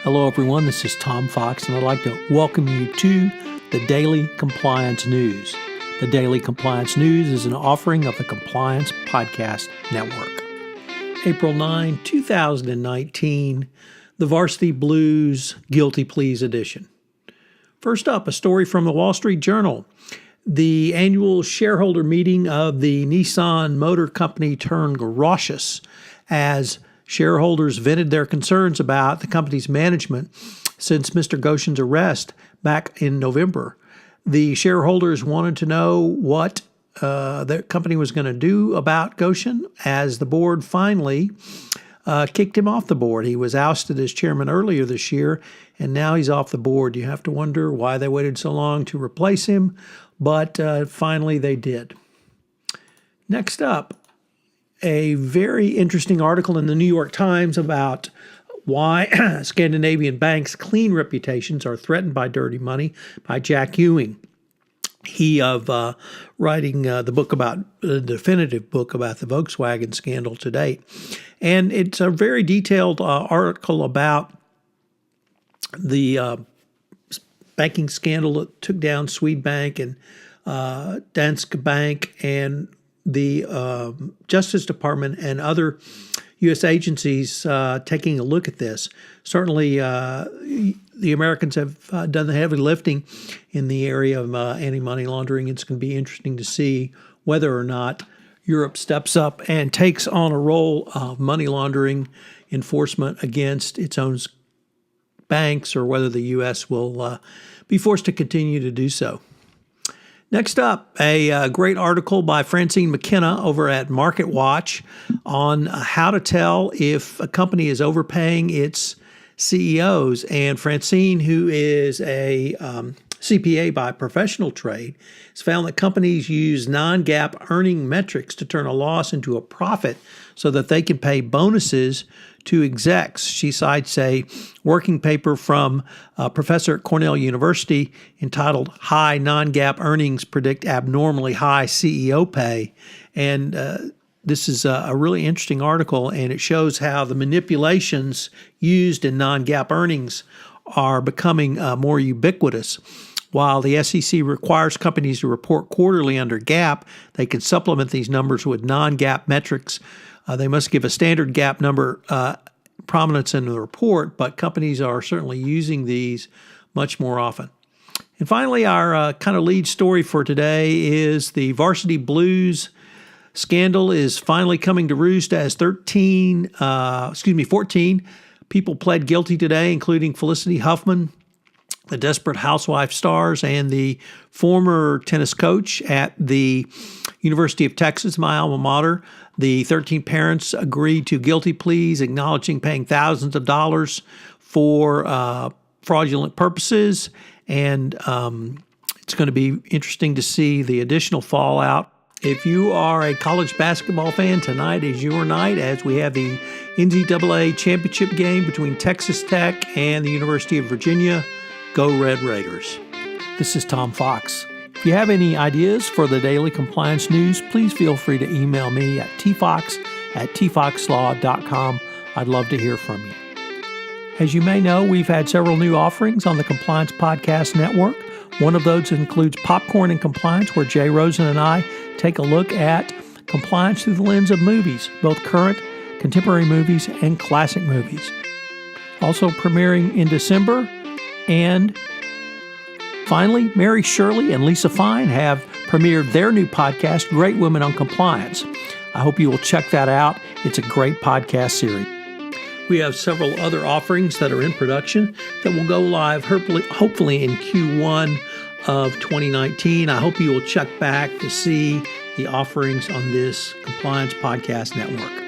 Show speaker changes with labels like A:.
A: Hello, everyone. This is Tom Fox, and I'd like to welcome you to the Daily Compliance News. The Daily Compliance News is an offering of the Compliance Podcast Network. April 9, 2019, the Varsity Blues-guilty pleas edition. First up, a story from the Wall Street Journal. The annual shareholder meeting of the Nissan Motor Company turned raucous as shareholders vented their concerns about the company's management since Mr. Goshen's arrest back in November. The shareholders wanted to know what the company was going to do about Goshen as the board finally kicked him off the board. He was ousted as chairman earlier this year, and now he's off the board. You have to wonder why they waited so long to replace him, but finally they did. Next up, a very interesting article in the New York Times about why Scandinavian banks' clean reputations are threatened by dirty money by Jack Ewing. He of writing the definitive book about the Volkswagen scandal to date. And it's a very detailed article about the banking scandal that took down Swedbank and Danske Bank and the Justice Department and other U.S. agencies taking a look at this. Certainly, the Americans have done the heavy lifting in the area of anti-money laundering. It's going to be interesting to see whether or not Europe steps up and takes on a role of money laundering enforcement against its own banks, or whether the U.S. will be forced to continue to do so. Next up, a great article by Francine McKenna over at MarketWatch on how to tell if a company is overpaying its CEOs. And Francine, who is a CPA by professional trade, has found that companies use non-GAAP earning metrics to turn a loss into a profit so that they can pay bonuses to execs. She cites a working paper from a professor at Cornell University entitled High Non-GAAP Earnings Predict Abnormally High CEO Pay. And this is a really interesting article, and it shows how the manipulations used in non-GAAP earnings are becoming more ubiquitous. While the SEC requires companies to report quarterly under GAAP, they can supplement these numbers with non-GAAP metrics. They must give a standard GAAP number prominence in the report, but companies are certainly using these much more often. And finally, our kind of lead story for today is the Varsity Blues scandal is finally coming to roost as 14 people pled guilty today, including Felicity Huffman, the Desperate Housewife stars, and the former tennis coach at the University of Texas, my alma mater. The 13 parents agreed to guilty pleas, acknowledging paying thousands of dollars for fraudulent purposes. And it's going to be interesting to see the additional fallout. If you are a college basketball fan, tonight is your night as we have the NCAA championship game between Texas Tech and the University of Virginia. Go Red Raiders. This is Tom Fox. If you have any ideas for the Daily Compliance News, please feel free to email me at tfox@tfoxlaw.com. I'd love to hear from you. As you may know, we've had several new offerings on the Compliance Podcast Network. One of those includes Popcorn and Compliance, where Jay Rosen and I take a look at compliance through the lens of movies, both current, contemporary movies, and classic movies. Also premiering in December. And finally, Mary Shirley and Lisa Fine have premiered their new podcast, Great Women on Compliance. I hope you will check that out. It's a great podcast series. We have several other offerings that are in production that will go live hopefully in Q1 of 2019. I hope you will check back to see the offerings on this Compliance Podcast Network.